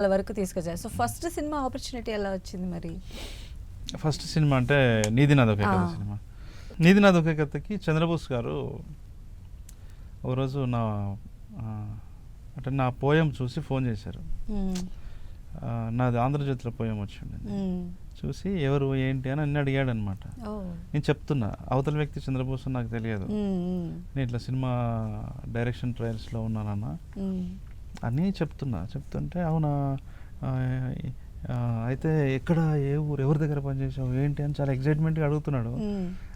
వాళ్ళ వరకు తీసుకొచ్చారు. సో ఫస్ట్ సినిమా ఆపర్చునిటీ ఎలా వచ్చింది మరి? ఫస్ట్ సినిమా అంటే నీది నాది ఒకే కథ సినిమా. నీది నాది ఒకే కథకి చంద్రబోస్ గారు ఓ రోజు నా పోయం చూసి ఫోన్ చేశారు. నాది ఆంధ్రజ్యోతిలో పోయం వచ్చింది. చూసి ఎవరు ఏంటి అని అన్ని అడిగాడు అనమాట. నేను చెప్తున్నా, అవతల వ్యక్తి చంద్రబోస్ నాకు తెలియదు, నేను ఇట్లా సినిమా డైరెక్షన్ ట్రయల్స్లో ఉన్నానన్న అని చెప్తుంటే అవునా, అయితే ఎక్కడ, ఏ ఊరు, ఎవరి దగ్గర పనిచేసావు ఏంటి అని చాలా ఎగ్జైట్మెంట్గా అడుగుతున్నాడు.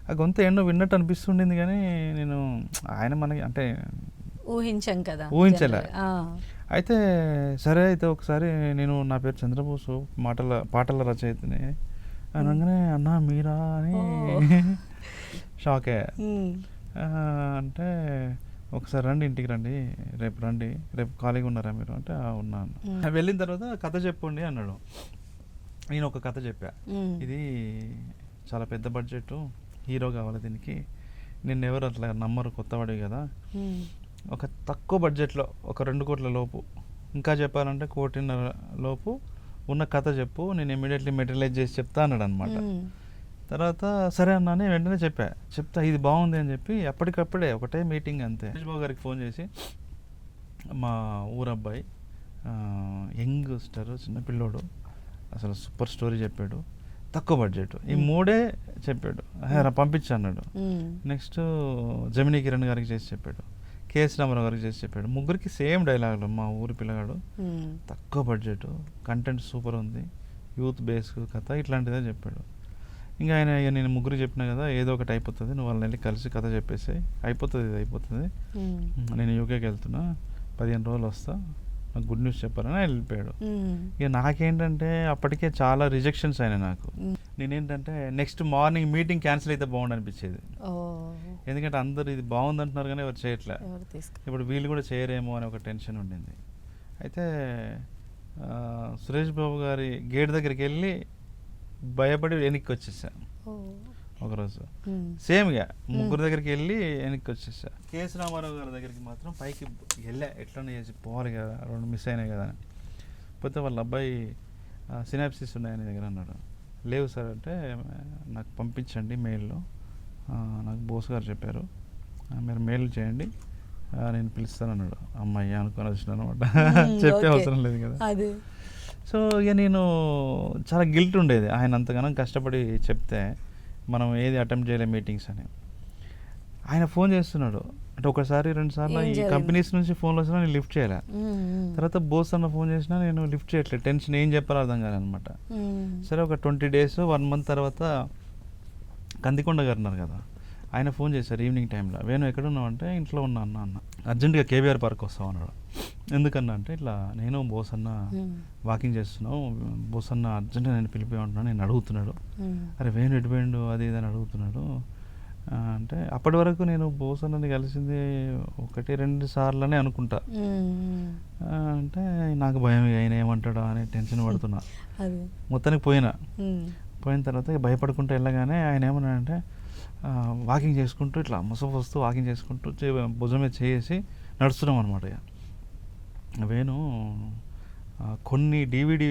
ఆ గొంతు ఏంటో విన్నట్టు అనిపిస్తుండింది, కానీ నేను ఆయన మనకి అంటే ఊహించాం కదా, ఊహించలే. అయితే సరే, అయితే ఒకసారి నేను నా పేరు చంద్రబోసు, పాటల రచయితని అనగానే అన్నా మీరా అని షాక్ అయ్యా. అంటే ఒకసారి రండి, ఇంటికి రండి, రేపు ఖాళీగా ఉన్నారా మీరు అంటే ఉన్నాను. వెళ్ళిన తర్వాత కథ చెప్పండి అన్నాడు. నేను ఒక కథ చెప్పా, ఇది చాలా పెద్ద బడ్జెట్, హీరో కావాలి దీనికి, నిన్నెవరు అట్లా నమ్మరు, కొత్తవాడివి కదా, ఒక తక్కువ బడ్జెట్లో ఒక 2 కోట్ల లోపు, ఇంకా చెప్పాలంటే 1.5 కోటి లోపు ఉన్న కథ చెప్పు, నేను ఇమీడియట్లీ మెటీరియలైజ్ చేసి చెప్తా అన్నాడు అనమాట. తర్వాత సరే అన్నానే వెంటనే చెప్తా ఇది బాగుంది అని చెప్పి అప్పటికప్పుడే ఒకటే మీటింగ్ అంతే. బాబు గారికి ఫోన్ చేసి మా ఊరబ్బాయి యంగ్ స్టార్, చిన్న పిల్లోడు, అసలు సూపర్ స్టోరీ చెప్పాడు, తక్కువ బడ్జెట్, ఈ 3 చెప్పాడు, పంపించు అన్నాడు. నెక్స్ట్ జమినీ కిరణ్ గారికి చేసి చెప్పాడు, కేఎస్ రామారావు గారికి చేసి చెప్పాడు. 3కి సేమ్ డైలాగులు, మా ఊరి పిల్లగాడు, తక్కువ బడ్జెట్, కంటెంట్ సూపర్ ఉంది, యూత్ బేస్ కథ, ఇట్లాంటిదే చెప్పాడు. ఇంకా నేను 3 చెప్పినా కదా, ఏదో ఒకటి అయిపోతుంది, నువ్వు వాళ్ళని వెళ్ళి కలిసి కథ చెప్పేసి అయిపోతుంది, ఇది అయిపోతుంది, నేను యూకేకి వెళ్తున్నా, 15 రోజులు వస్తా, నాకు గుడ్ న్యూస్ చెప్పారని వెళ్ళిపోయాడు. ఇక నాకేంటంటే అప్పటికే చాలా రిజెక్షన్స్ అయినాయి నాకు. నేనేంటంటే నెక్స్ట్ మార్నింగ్ మీటింగ్ క్యాన్సిల్ అయితే బాగుండు అనిపించేది, ఎందుకంటే అందరు ఇది బాగుంది అంటున్నారు కానీ ఎవరు చేయట్లే, ఇప్పుడు వీళ్ళు కూడా చేయరేమో అని ఒక టెన్షన్ ఉండింది. అయితే సురేష్ బాబు గారి గేట్ దగ్గరికి వెళ్ళి భయపడి వెనక్కి వచ్చేసా ఒకరోజు, సేమ్గా 3 దగ్గరికి వెళ్ళి వెనక్కి వచ్చేసా. కేఎస్ రామారావు గారి దగ్గరికి మాత్రం పైకి వెళ్ళా, ఎట్లనే చేసి పోవాలి కదా, 2 మిస్ అయినాయి కదా అని. పోతే వాళ్ళ అబ్బాయి సినాప్సిస్ ఉన్నాయని దగ్గర అన్నాడు. లేవు సార్ అంటే, నాకు పంపించండి మెయిల్లో, నాకు బోస్ గారు చెప్పారు, మీరు మెయిల్ చేయండి, నేను పిలుస్తాను అన్నాడు. అమ్మాయి అనుకొని వచ్చినాను అనమాట, చెప్పే అవసరం లేదు కదా. సో ఇక నేను చాలా గిల్ట్ ఉండేది, ఆయన అంతగానో కష్టపడి చెప్తే మనం ఏది అటెంప్ట్ చేయలే మీటింగ్స్ అని. ఆయన ఫోన్ చేస్తున్నాడు అంటే 1 సారి 2 సార్లు ఈ కంపెనీస్ నుంచి ఫోన్లు వచ్చినా నేను లిఫ్ట్ చేయలే. తర్వాత బోస్ అన్న ఫోన్ చేసినా నేను లిఫ్ట్ చేయట్లేదు, టెన్షన్ ఏం చెప్పాలో అర్థం కాదనమాట. సరే ఒక 20 days 1 month తర్వాత కందికొండ గారు ఉన్నారు కదా, ఆయన ఫోన్ చేశారు ఈవినింగ్ టైంలో, వేణు ఎక్కడున్నావు అంటే ఇంట్లో ఉన్నా అన్న అర్జెంటుగా కేబీఆర్ పార్క్ వస్తావు అన్నాడు. ఎందుకన్నా అంటే ఇట్లా నేను బోస్ అన్న వాకింగ్ చేస్తున్నావు, బోస్ అన్న అర్జెంటుగా నేను పిలిపి ఉంటున్నాను, నేను అడుగుతున్నాడు, అరే వేణు ఎటుపోయిండు అది ఇది అని అడుగుతున్నాడు. అంటే అప్పటి వరకు నేను బోస్ అన్నని కలిసింది 1-2 సార్లనే అనుకుంటా. అంటే నాకు భయం, ఆయన ఏమంటాడో అని టెన్షన్ పడుతున్నా. మొత్తానికి పోయిన తర్వాత భయపడుకుంటూ వెళ్ళగానే ఆయన ఏమన్నాడంటే, వాకింగ్ చేసుకుంటూ ఇట్లా ముసఫ్ వస్తూ వాకింగ్ చేసుకుంటూ భుజం మీద చేసి నడుస్తున్నాం అనమాట. వేణు కొన్ని DVD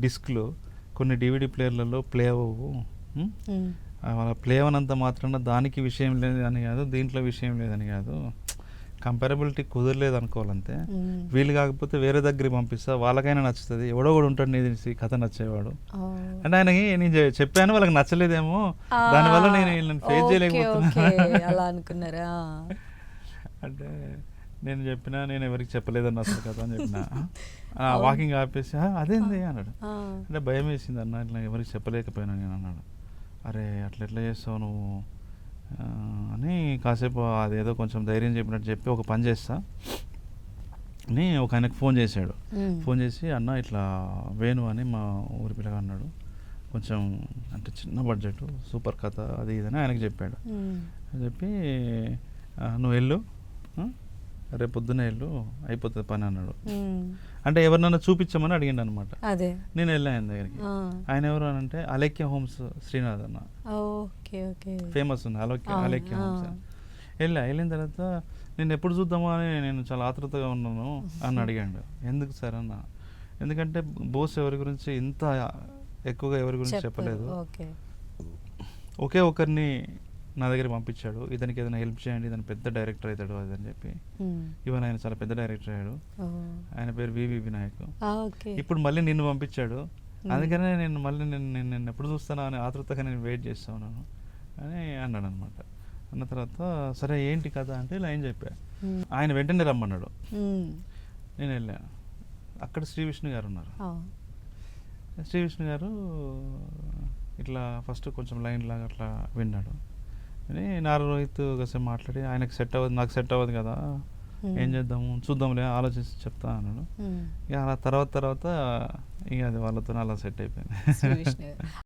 డిస్క్లు కొన్ని DVD ప్లేయర్లలో ప్లే అవ్వవు, వాళ్ళ ప్లే అవనంత మాత్రాన దానికి విషయం లేదని కాదు, దీంట్లో విషయం లేదని కాదు, కంపారబిలిటీ కుదరలేదు అనుకోవాలంతే, వీళ్ళు కాకపోతే వేరే దగ్గరికి పంపిస్తా, వాళ్ళకైనా నచ్చుతుంది, ఎవడో కూడా ఉంటాడు నీ కథ నచ్చేవాడు అంటే ఆయనకి నేను చెప్పాను, వాళ్ళకి నచ్చలేదేమో, దానివల్ల నేను ఫేస్ చేయలేకపోతున్నా అంటే నేను చెప్పినా, నేను ఎవరికి చెప్పలేదన్న అసలు కథ అని చెప్పిన, వాకింగ్ ఆపేసి అదేంది అన్నాడు. అంటే భయం వేసింది అన్న, ఇట్లా ఎవరికి చెప్పలేకపోయినా నేను అన్నాడు. అరే అట్లా చేస్తావు నువ్వు అని కాసేపు అదేదో కొంచెం ధైర్యం చెప్పినట్టు చెప్పి, ఒక పని చేస్తా అని ఒక ఆయనకు ఫోన్ చేశాడు. ఫోన్ చేసి అన్న ఇట్లా వేణు అని మా ఊరి పిల్లగా అన్నాడు, కొంచెం అంటే చిన్న బడ్జెట్ సూపర్ కథ అది ఇదని ఆయనకు చెప్పాడు. చెప్పి నువ్వు వెళ్ళు, రేపు పొద్దునే వెళ్ళు, అయిపోతుంది పని అన్నాడు. అంటే ఎవరినన్నా చూపించమని అడిగిండు అనమాట. నేను వెళ్ళాను ఆయన దగ్గరికి. ఆయన ఎవరు అని అంటే అలేఖ్య హోమ్స్ శ్రీనాథ్ అన్న, ఫేమస్ ఉంది అలేఖ్య హోమ్స్. వెళ్ళిన తర్వాత నేను ఎప్పుడు చూద్దామా అని నేను చాలా ఆతృతగా ఉన్నాను అని అడిగాడు. ఎందుకు సార్ అన్న, ఎందుకంటే బోస్ ఎవరి గురించి ఇంత ఎక్కువగా ఎవరి గురించి చెప్పలేదు. ఓకే. ఒకే ఒకరిని నా దగ్గర పంపించాడు, ఇతనికి ఏదైనా హెల్ప్ చేయండి, ఇతను పెద్ద డైరెక్టర్ అవుతాడు అది అని చెప్పి. ఈవెన్ ఆయన చాలా పెద్ద డైరెక్టర్ అయ్యాడు. ఆయన పేరు వివి వినాయక్. ఇప్పుడు మళ్ళీ నిన్ను పంపించాడు, అందుకనే నేను మళ్ళీ నేను ఎప్పుడు చూస్తానా అని ఆతృతగా నేను వెయిట్ చేస్తా ఉన్నాను అని అన్నాడు అనమాట. అన్న తర్వాత సరే ఏంటి కథ అంటే లైన్ చెప్పా. ఆయన వెంటనే రమ్మన్నాడు. నేను వెళ్ళా. అక్కడ శ్రీ విష్ణు గారు ఉన్నారు. శ్రీ విష్ణు గారు ఇట్లా ఫస్ట్ కొంచెం లైన్ లాగా అట్లా విన్నాడు అని నారా రోహిత్ కాసేపు మాట్లాడి ఆయనకు సెట్ అవ్వదు, నాకు సెట్ అవ్వదు కదా, ఏం చేద్దాము చూద్దాంలే ఆలోచించి చెప్తా అన్నాడు. ఇక అలా తర్వాత ఇక అది వాళ్ళతో అలా సెట్ అయిపోయింది.